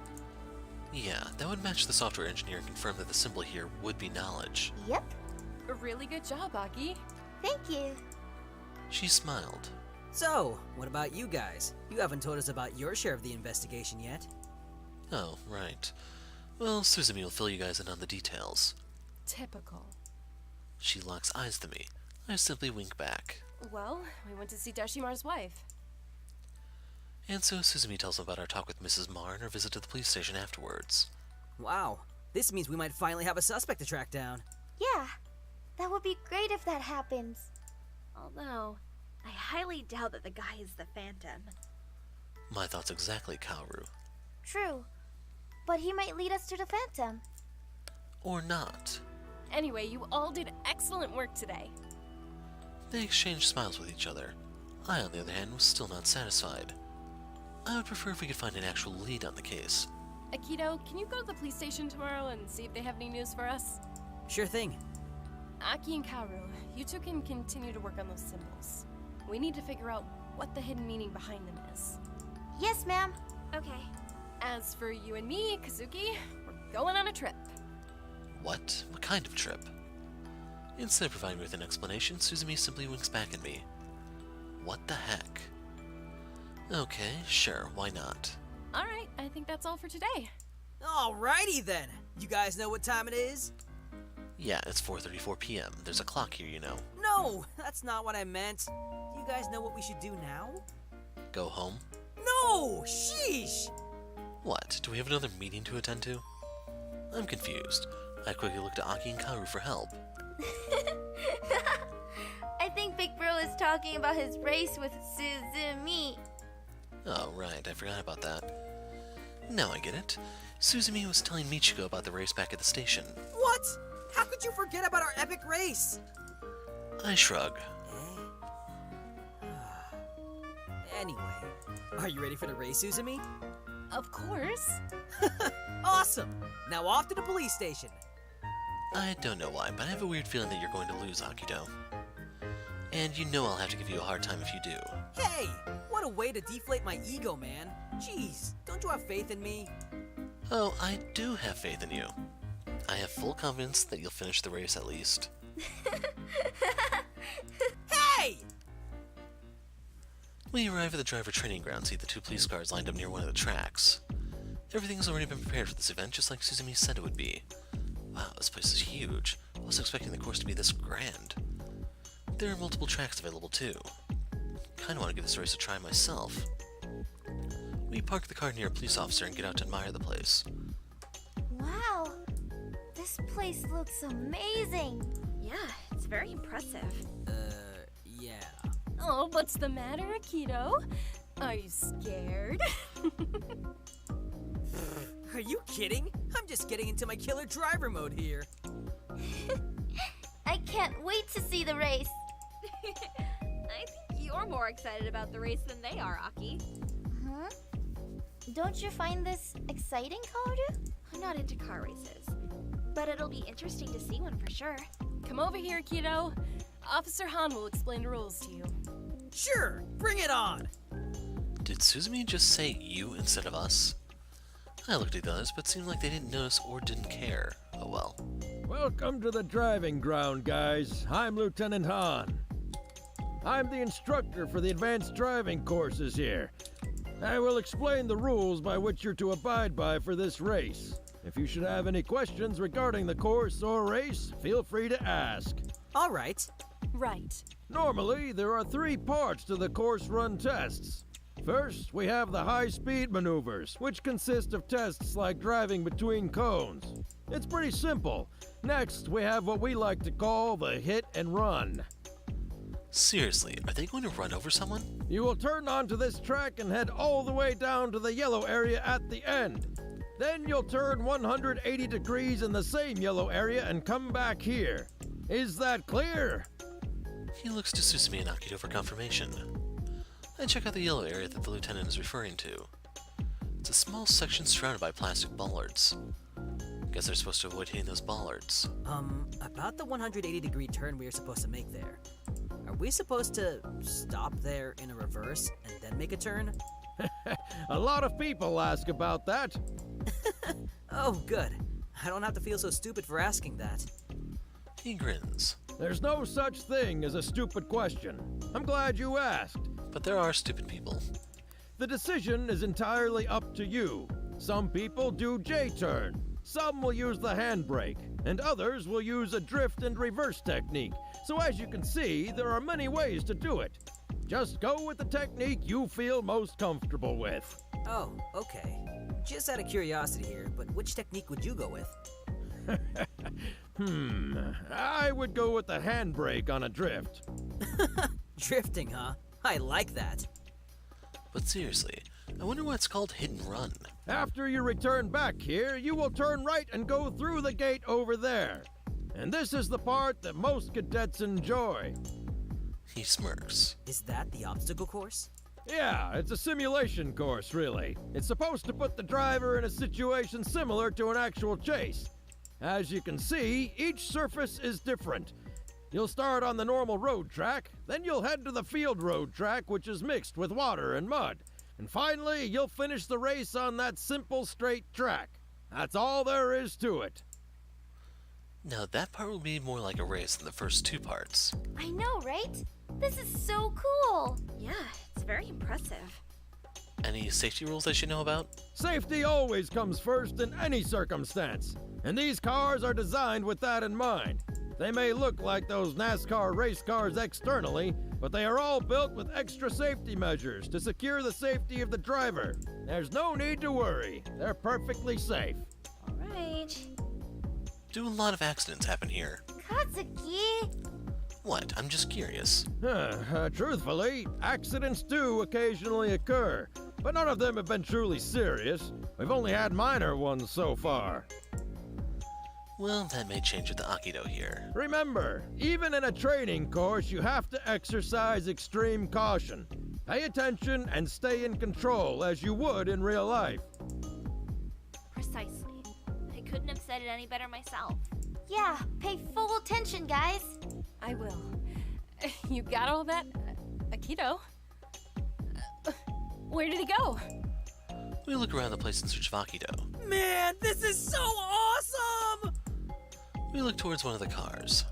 Yeah, that would match the software engineer and confirm that the symbol here would be knowledge. Yep. A really good job, Aki. Thank you. She smiled. So, what about you guys? You haven't told us about your share of the investigation yet. Oh, right. Well, Suzumi will fill you guys in on the details. Typical. She locks eyes to me. I simply wink back. Well, we went to see Dashimar's wife. And so Suzumi tells them about our talk with Mrs. Marr and our visit to the police station afterwards. Wow, this means we might finally have a suspect to track down. Yeah, that would be great if that happens. Although, I highly doubt that the guy is the Phantom. My thoughts exactly, Kaoru. True, but he might lead us to the Phantom. Or not. Anyway, you all did excellent work today. They exchanged smiles with each other. I, on the other hand, was still not satisfied. I would prefer if we could find an actual lead on the case. Akito, can you go to the police station tomorrow and see if they have any news for us? Sure thing. Aki and Kaoru, you two can continue to work on those symbols. We need to figure out what the hidden meaning behind them is. Yes, ma'am. Okay. As for you and me, Kazuki, we're going on a trip. What? What kind of trip? Instead of providing me with an explanation, Suzumi simply winks back at me. What the heck? Okay, sure, why not? Alright, I think that's all for today. Alrighty then. You guys know what time it is? Yeah, it's 4:34 p.m. There's a clock here, you know. No, that's not what I meant. You guys know what we should do now? Go home? No! Sheesh! What? Do we have another meeting to attend to? I'm confused. I quickly looked to Aki and Kaoru for help. I think Big Bro is talking about his race with Suzumi. Oh, right, I forgot about that. Now I get it. Suzumi was telling Michiko about the race back at the station. What? How could you forget about our epic race? I shrug. Anyway, are you ready for the race, Suzumi? Of course. Awesome! Now off to the police station. I don't know why, but I have a weird feeling that you're going to lose, Akito. And you know I'll have to give you a hard time if you do. Hey! What a way to deflate my ego, man. Jeez, don't you have faith in me? Oh, I do have faith in you. I have full confidence that you'll finish the race at least. Hey! We arrive at the driver training ground, see the 2 police cars lined up near one of the tracks. Everything's already been prepared for this event, just like Suzumi said it would be. Wow, this place is huge. I wasn't expecting the course to be this grand. There are multiple tracks available too. Kinda wanna give this race a try myself. We park the car near a police officer and get out to admire the place. Wow, this place looks amazing. Yeah, it's very impressive. Yeah. Oh, what's the matter, Akito? Are you scared? Are you kidding? I'm just getting into my killer driver mode here. I can't wait to see the race. I think you're more excited about the race than they are, Aki. Huh? Don't you find this exciting, Kaoru? I'm not into car races, but it'll be interesting to see one for sure. Come over here, Akito. Officer Han will explain the rules to you. Sure, bring it on! Did Suzumi just say you instead of us? I looked at the others, but it seemed like they didn't notice or didn't care. Oh well. Welcome to the driving ground, guys. I'm Lieutenant Han. I'm the instructor for the advanced driving courses here. I will explain the rules by which you're to abide by for this race. If you should have any questions regarding the course or race, feel free to ask. All right. Right. Normally, there are 3 parts to the course run tests. First, we have the high-speed maneuvers, which consist of tests like driving between cones. It's pretty simple. Next, we have what we like to call the hit and run. Seriously, are they going to run over someone? You will turn onto this track and head all the way down to the yellow area at the end. Then you'll turn 180 degrees in the same yellow area and come back here. Is that clear? He looks to Suzumi and Akito for confirmation. I check out the yellow area that the lieutenant is referring to. It's a small section surrounded by plastic bollards. Guess they're supposed to avoid hitting those bollards. About the 180-degree turn we are supposed to make there. Are we supposed to stop there in a reverse and then make a turn? A lot of people ask about that. Oh, good. I don't have to feel so stupid for asking that. He grins. There's no such thing as a stupid question. I'm glad you asked. But there are stupid people. The decision is entirely up to you. Some people do J-turn, some will use the handbrake, and others will use a drift and reverse technique. So as you can see, there are many ways to do it. Just go with the technique you feel most comfortable with. Oh, okay. Just out of curiosity here, but which technique would you go with? I would go with the handbrake on a drift. Drifting, huh? I like that. But seriously, I wonder why it's called hit and run. After you return back here, you will turn right and go through the gate over there. And this is the part that most cadets enjoy. He smirks. Is that the obstacle course? Yeah, it's a simulation course, really. It's supposed to put the driver in a situation similar to an actual chase. As you can see, each surface is different. You'll start on the normal road track, then you'll head to the field road track, which is mixed with water and mud. And finally, you'll finish the race on that simple straight track. That's all there is to it. Now that part will be more like a race than the first 2 parts. I know, right? This is so cool. Yeah, it's very impressive. Any safety rules I should know about? Safety always comes first in any circumstance, and these cars are designed with that in mind. They may look like those NASCAR race cars externally, but they are all built with extra safety measures to secure the safety of the driver. There's no need to worry. They're perfectly safe. All right. Do a lot of accidents happen here? Katsuki! What? I'm just curious. Truthfully, accidents do occasionally occur, but none of them have been truly serious. We've only had minor ones so far. Well, that may change with the Akito here. Remember, even in a training course, you have to exercise extreme caution. Pay attention and stay in control as you would in real life. Precisely. I couldn't have said it any better myself. Yeah, pay full attention, guys. I will. You got all that, Akito? Where did he go? We look around the place in search of Akito. Man, this is so awesome! We look towards one of the cars.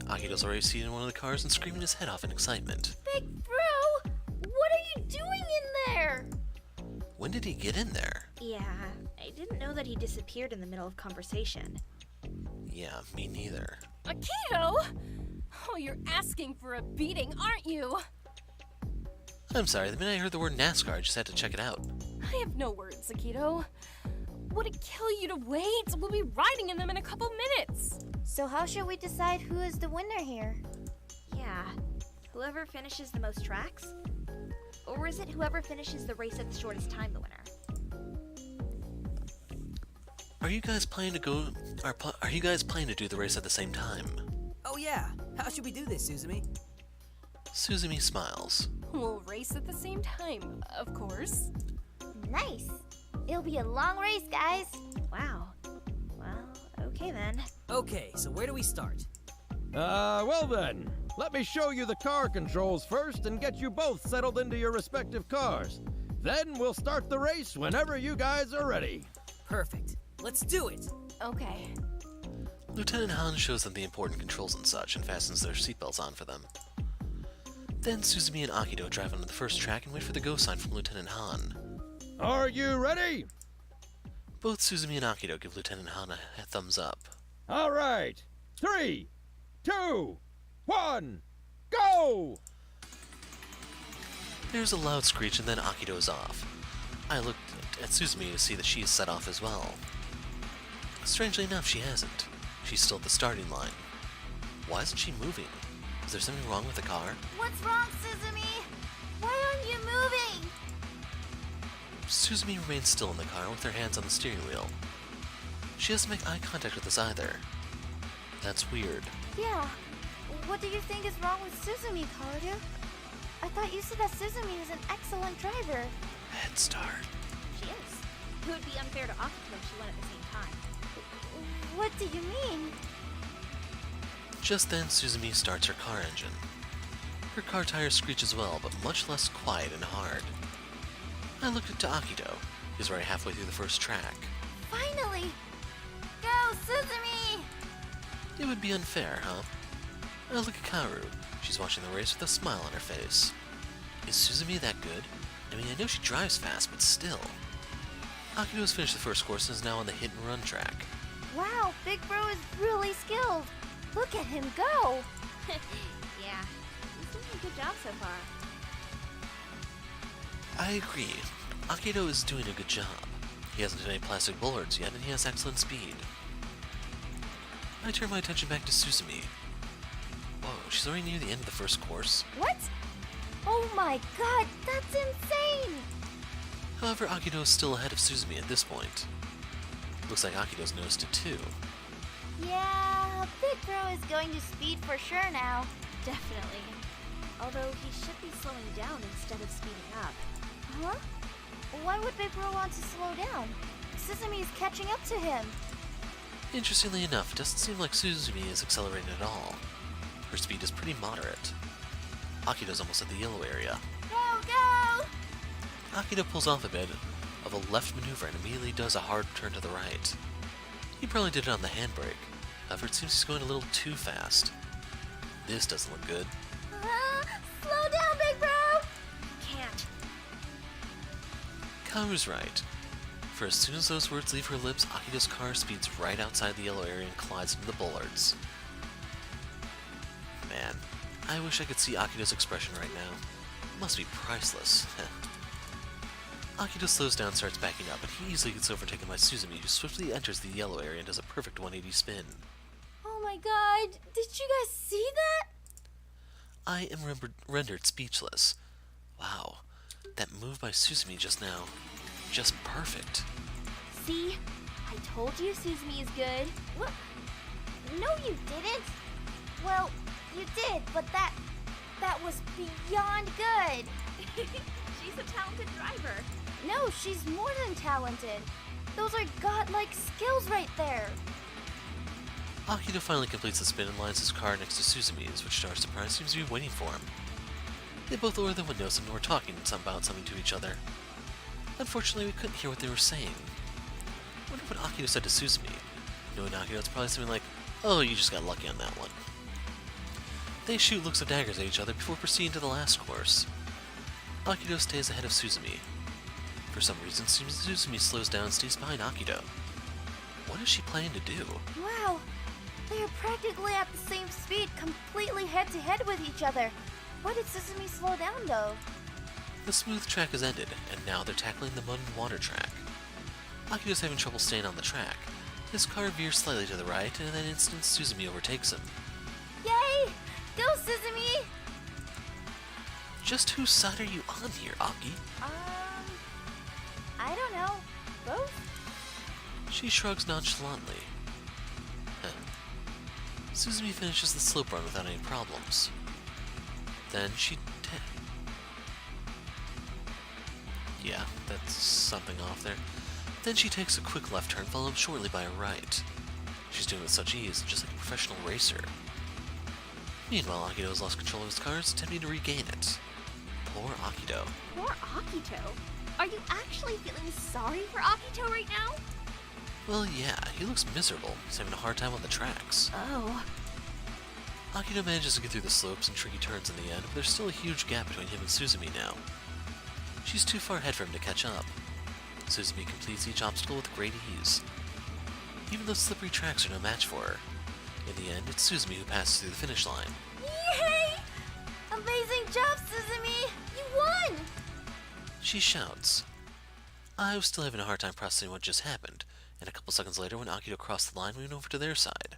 Akito's already seated in one of the cars and screaming his head off in excitement. Big bro, what are you doing in there? When did he get in there? Yeah, I didn't know that he disappeared in the middle of conversation. Yeah, me neither. Akito! Oh, you're asking for a beating, aren't you? I'm sorry, the minute I heard the word NASCAR, I just had to check it out. I have no words, Akito. Would it kill you to wait? We'll be riding in them in a couple minutes. So how should we decide who is the winner here? Yeah, whoever finishes the most tracks? Or is it whoever finishes the race at the shortest time the winner? Are you guys planning to do the race at the same time? Oh yeah, how should we do this, Suzumi? Suzumi smiles. We'll race at the same time, of course. Nice. It'll be a long race, guys. Wow. Well, okay then. Okay, so where do we start? Well then, let me show you the car controls first and get you both settled into your respective cars. Then we'll start the race whenever you guys are ready. Perfect. Let's do it! Okay. Lieutenant Han shows them the important controls and such and fastens their seatbelts on for them. Then Suzumi and Akito drive onto the first track and wait for the go sign from Lieutenant Han. Are you ready? Both Suzumi and Akito give Lieutenant Han a thumbs up. All right. 3, 2, 1, go! There's a loud screech and then Akito is off. I looked at Suzumi to see that she is set off as well. Strangely enough, she hasn't. She's still at the starting line. Why isn't she moving? Is there something wrong with the car? What's wrong, Suzumi? Why aren't you moving? Suzumi remains still in the car with her hands on the steering wheel. She doesn't make eye contact with us either. That's weird. Yeah. What do you think is wrong with Suzumi, Kaoru? I thought you said that Suzumi is an excellent driver. Head start. She is. It would be unfair to Akito if she went at the same time. What do you mean? Just then, Suzumi starts her car engine. Her car tires screech as well, but much less quiet and hard. I looked to Akito. He's already halfway through the first track. Finally! Go, Suzumi! It would be unfair, huh? I look at Kaoru. She's watching the race with a smile on her face. Is Suzumi that good? I mean, I know she drives fast, but still. Akito has finished the first course and is now on the hit-and-run track. Wow, Big Bro is really skilled. Look at him go! Yeah, he's doing a good job so far. I agree. Akito is doing a good job. He hasn't hit any plastic bullards yet, and he has excellent speed. I turn my attention back to Suzumi. Whoa, she's already near the end of the first course. What? Oh my god, that's insane! However, Akito is still ahead of Suzumi at this point. Looks like Akito's noticed it too. Yeah, Big Bro is going to speed for sure now. Definitely. Although he should be slowing down instead of speeding up. Huh? Why would Big Bro want to slow down? Suzumi is catching up to him. Interestingly enough, it doesn't seem like Suzumi is accelerating at all. Her speed is pretty moderate. Akito's almost at the yellow area. Go, go! Akito pulls off a bit of a left maneuver and immediately does a hard turn to the right. He probably did it on the handbrake. However, it seems he's going a little too fast. This doesn't look good. Slow down, Big Bro! Can't. Kaoru's right. For as soon as those words leave her lips, Akito's car speeds right outside the yellow area and collides into the bollards. Man, I wish I could see Akito's expression right now. It must be priceless. Akito slows down and starts backing up, but he easily gets overtaken by Suzumi, who swiftly enters the yellow area and does a perfect 180 spin. Oh my god, did you guys see that? I am rendered speechless. Wow, that move by Suzumi just now, just perfect. See? I told you Suzumi is good. What? No, you didn't. Well, you did, but that was beyond good. She's a talented driver. No, she's more than talented. Those are godlike skills right there. Akito finally completes the spin and lines his car next to Suzumi's, which to our surprise seems to be waiting for him. They both lower the windows and were talking about something to each other. Unfortunately, we couldn't hear what they were saying. I wonder what Akito said to Suzumi. Knowing Akito, it's probably something like, "Oh, you just got lucky on that one." They shoot looks of daggers at each other before proceeding to the last course. Akito stays ahead of Suzumi. For some reason, Suzumi slows down and stays behind Akito. What is she planning to do? Wow, they are practically at the same speed, completely head-to-head with each other. Why did Sesame slow down, though? The smooth track has ended, and now they're tackling the mud and water track. Akito's having trouble staying on the track. His car veers slightly to the right, and in that instant, Suzumi overtakes him. Yay! Go, Sesame! Just whose side are you on here, Aki? I don't know. Both? She shrugs nonchalantly. Suzumi finishes the slope run without any problems. Then she yeah, that's something off there. Then she takes a quick left turn, followed shortly by a right. She's doing it with such ease, just like a professional racer. Meanwhile, Akito has lost control of his car and is attempting to regain it. Poor Akito. Poor Akito? Are you actually feeling sorry for Akito right now? Well, yeah, he looks miserable. He's having a hard time on the tracks. Oh. Akito manages to get through the slopes and tricky turns in the end, but there's still a huge gap between him and Suzumi now. She's too far ahead for him to catch up. Suzumi completes each obstacle with great ease. Even those slippery tracks are no match for her. In the end, it's Suzumi who passes through the finish line. Yay! Amazing job, Sesame! You won! She shouts. I was still having a hard time processing what just happened, and a couple seconds later, when Akito crossed the line, we went over to their side.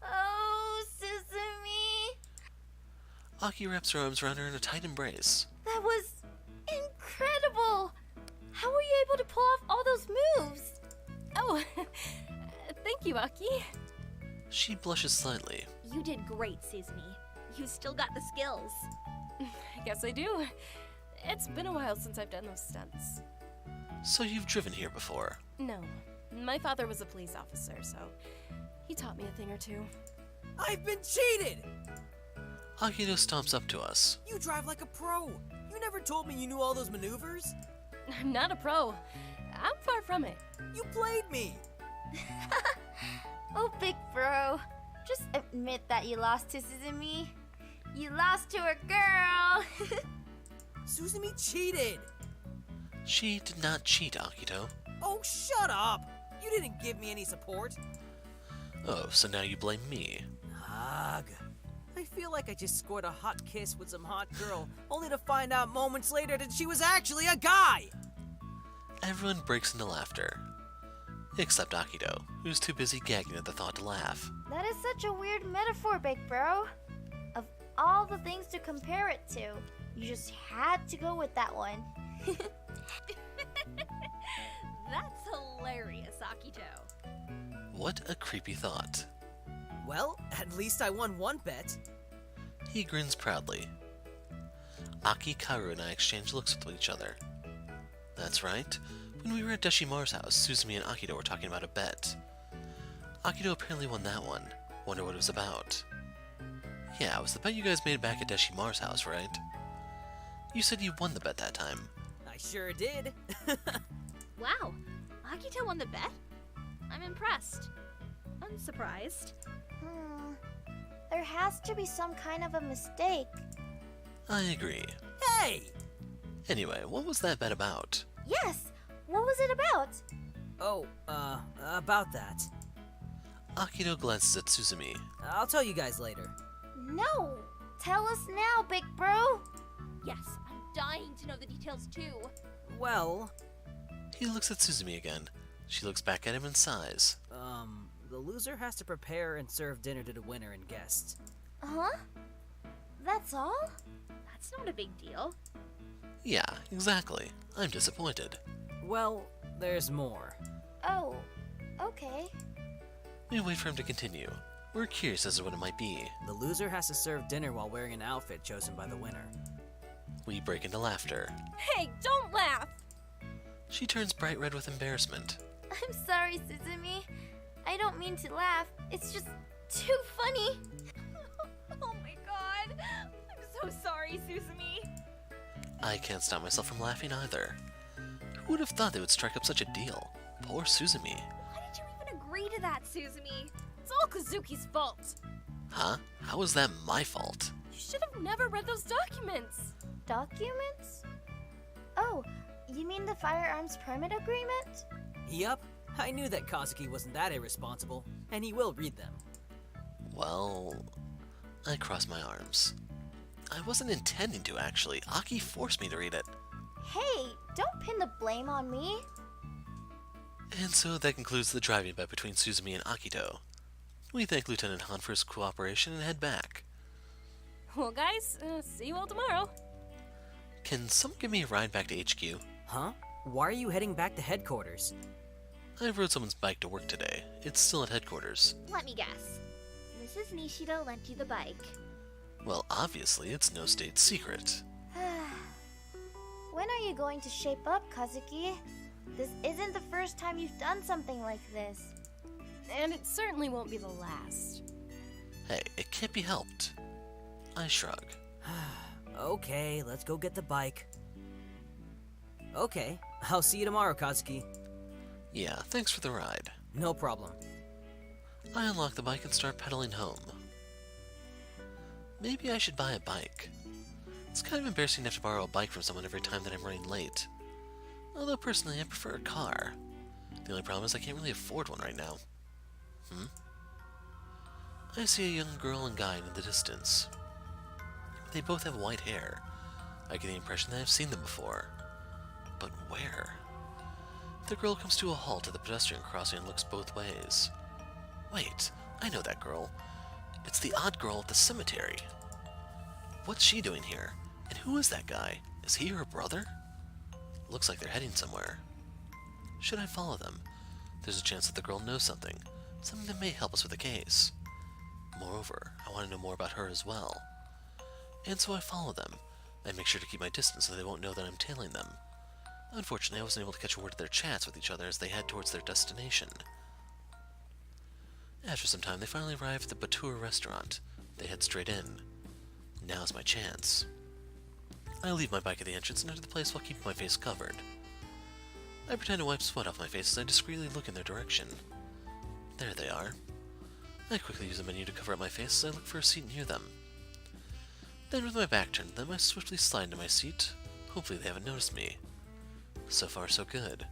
Oh, Sesame! Aki wraps her arms around her in a tight embrace. That was incredible! How were you able to pull off all those moves? Oh, thank you, Aki. She blushes slightly. You did great, Suzumi. You still got the skills. I guess I do. It's been a while since I've done those stunts. So you've driven here before? No, my father was a police officer, so he taught me a thing or two. I've been cheated! Akito stomps up to us. You drive like a pro. You never told me you knew all those maneuvers. I'm not a pro. I'm far from it. You played me. Oh, big bro. Just admit that you lost to Sesame. You lost to a girl. Suzumi cheated. She did not cheat, Akito. Oh, shut up. You didn't give me any support. Oh, so now you blame me. Ugh. I feel like I just scored a hot kiss with some hot girl, only to find out moments later that she was actually a guy! Everyone breaks into laughter. Except Akito, who's too busy gagging at the thought to laugh. That is such a weird metaphor, big bro. Of all the things to compare it to, you just had to go with that one. That's hilarious, Akito. What a creepy thought. Well, at least I won one bet. He grins proudly. Aki, Kaoru, and I exchange looks with each other. That's right. When we were at Deshimaru's house, Suzumi and Akito were talking about a bet. Akito apparently won that one. Wonder what it was about. Yeah, it was the bet you guys made back at Deshimaru's house, right? You said you won the bet that time. I sure did. Wow, Akito won the bet? I'm impressed. Unsurprised. There has to be some kind of a mistake. I agree. Hey! Anyway, what was that bet about? Yes! What was it about? Oh, about that. Akito glances at Suzumi. I'll tell you guys later. No! Tell us now, big bro! Yes, I'm dying to know the details too. Well, He looks at Suzumi again. She looks back at him and sighs. the loser has to prepare and serve dinner to the winner and guests. Huh? That's all? That's not a big deal. Yeah, exactly. I'm disappointed. Well, there's more. Oh, okay. We wait for him to continue. We're curious as to what it might be. The loser has to serve dinner while wearing an outfit chosen by the winner. We break into laughter. Hey, don't laugh! She turns bright red with embarrassment. I'm sorry, Suzumi. I don't mean to laugh. It's just too funny. Oh my god. I'm so sorry, Suzumi. I can't stop myself from laughing either. Who would have thought they would strike up such a deal? Poor Suzumi. Why did you even agree to that, Suzumi? It's all Kazuki's fault. Huh? How is that my fault? You should have never read those documents. Documents? Oh, you mean the firearms permit agreement? Yup, I knew that Kazuki wasn't that irresponsible, and he will read them. Well, I crossed my arms. I wasn't intending to, actually. Aki forced me to read it. Hey, don't pin the blame on me. And so that concludes the driving bet between Suzumi and Akito. We thank Lieutenant Han for his cooperation and head back. Well, guys, see you all tomorrow. Can someone give me a ride back to HQ? Huh? Why are you heading back to headquarters? I rode someone's bike to work today. It's still at headquarters. Let me guess. Mrs. Nishido lent you the bike. Well, obviously, it's no state secret. When are you going to shape up, Kazuki? This isn't the first time you've done something like this. And it certainly won't be the last. Hey, it can't be helped. I shrug. Okay, let's go get the bike. Okay, I'll see you tomorrow, Kazuki. Yeah, thanks for the ride. No problem. I unlock the bike and start pedaling home. Maybe I should buy a bike. It's kind of embarrassing to have to borrow a bike from someone every time that I'm running late. Although personally, I prefer a car. The only problem is I can't really afford one right now. I see a young girl and guy in the distance. They both have white hair. I get the impression that I've seen them before. But where? The girl comes to a halt at the pedestrian crossing and looks both ways. Wait, I know that girl. It's the odd girl at the cemetery. What's she doing here? And who is that guy? Is he her brother? Looks like they're heading somewhere. Should I follow them? There's a chance that the girl knows something that may help us with the case. Moreover, I want to know more about her as well. And so I follow them. I make sure to keep my distance so they won't know that I'm tailing them. Unfortunately, I wasn't able to catch a word of their chats with each other as they head towards their destination. After some time, they finally arrive at the Batur restaurant. They head straight in. Now's my chance. I leave my bike at the entrance and enter the place while keeping my face covered. I pretend to wipe sweat off my face as I discreetly look in their direction. There they are. I quickly use the menu to cover up my face as I look for a seat near them. Then with my back turned to them, I swiftly slide into my seat. Hopefully they haven't noticed me. So far, so good.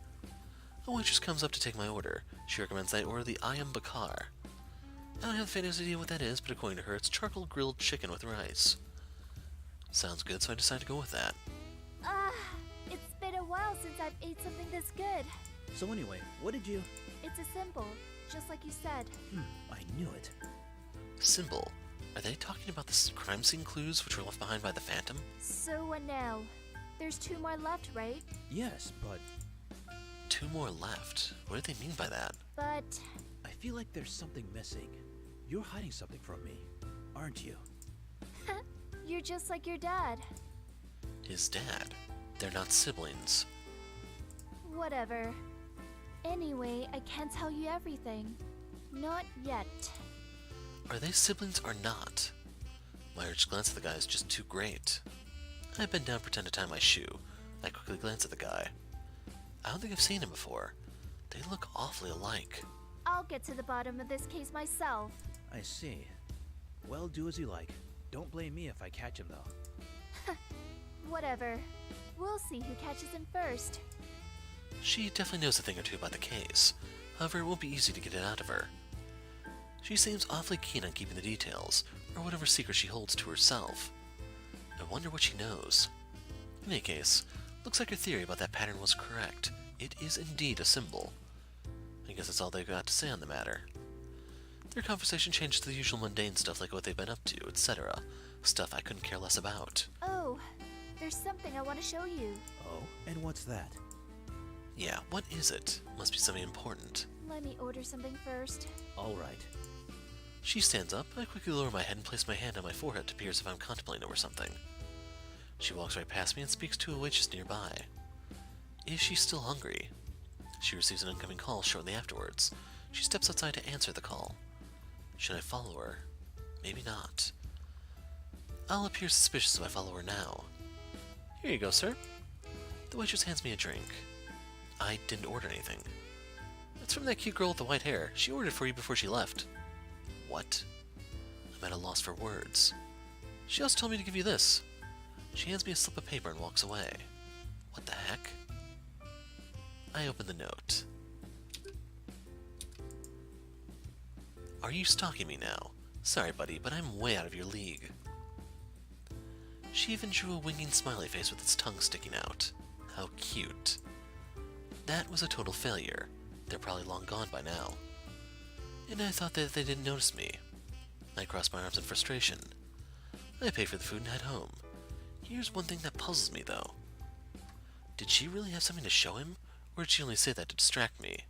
A waitress comes up to take my order. She recommends that I order the Ayam Bakar. I don't have the faintest idea what that is, but according to her, it's charcoal grilled chicken with rice. Sounds good, so I decide to go with that. It's been a while since I've ate something this good. So anyway, what did you... It's a symbol, just like you said. I knew it. Symbol. Are they talking about the crime scene clues which were left behind by the Phantom? So what now? There's 2 more left, right? Yes, but 2 more left. What do they mean by that? But... I feel like there's something missing. You're hiding something from me, aren't you? You're just like your dad. His dad. They're not siblings. Whatever. Anyway, I can't tell you everything. Not yet. Are they siblings or not? My urge to glance at the guy is just too great. I bend down and pretend to tie my shoe. I quickly glance at the guy. I don't think I've seen him before. They look awfully alike. I'll get to the bottom of this case myself. I see. Well, do as you like. Don't blame me if I catch him, though. Whatever. We'll see who catches him first. She definitely knows a thing or two about the case. However, it won't be easy to get it out of her. She seems awfully keen on keeping the details, or whatever secret she holds to herself. I wonder what she knows. In any case, looks like her theory about that pattern was correct. It is indeed a symbol. I guess that's all they've got to say on the matter. Their conversation changes to the usual mundane stuff like what they've been up to, etc. Stuff I couldn't care less about. Oh, there's something I want to show you. Oh, and what's that? Yeah, what is it? Must be something important. Let me order something first. All right. She stands up, I quickly lower my head and place my hand on my forehead to appear as if I'm contemplating over something. She walks right past me and speaks to a waitress nearby. Is she still hungry? She receives an incoming call shortly afterwards. She steps outside to answer the call. Should I follow her? Maybe not. I'll appear suspicious if I follow her now. Here you go, sir. The waitress hands me a drink. I didn't order anything. It's from that cute girl with the white hair. She ordered for you before she left. What? I'm at a loss for words. She also told me to give you this. She hands me a slip of paper and walks away. What the heck? I open the note. Are you stalking me now? Sorry, buddy, but I'm way out of your league. She even drew a winking smiley face with its tongue sticking out. How cute. That was a total failure. They're probably long gone by now. And I thought that they didn't notice me. I crossed my arms in frustration. I paid for the food and head home. Here's one thing that puzzles me, though. Did she really have something to show him, or did she only say that to distract me?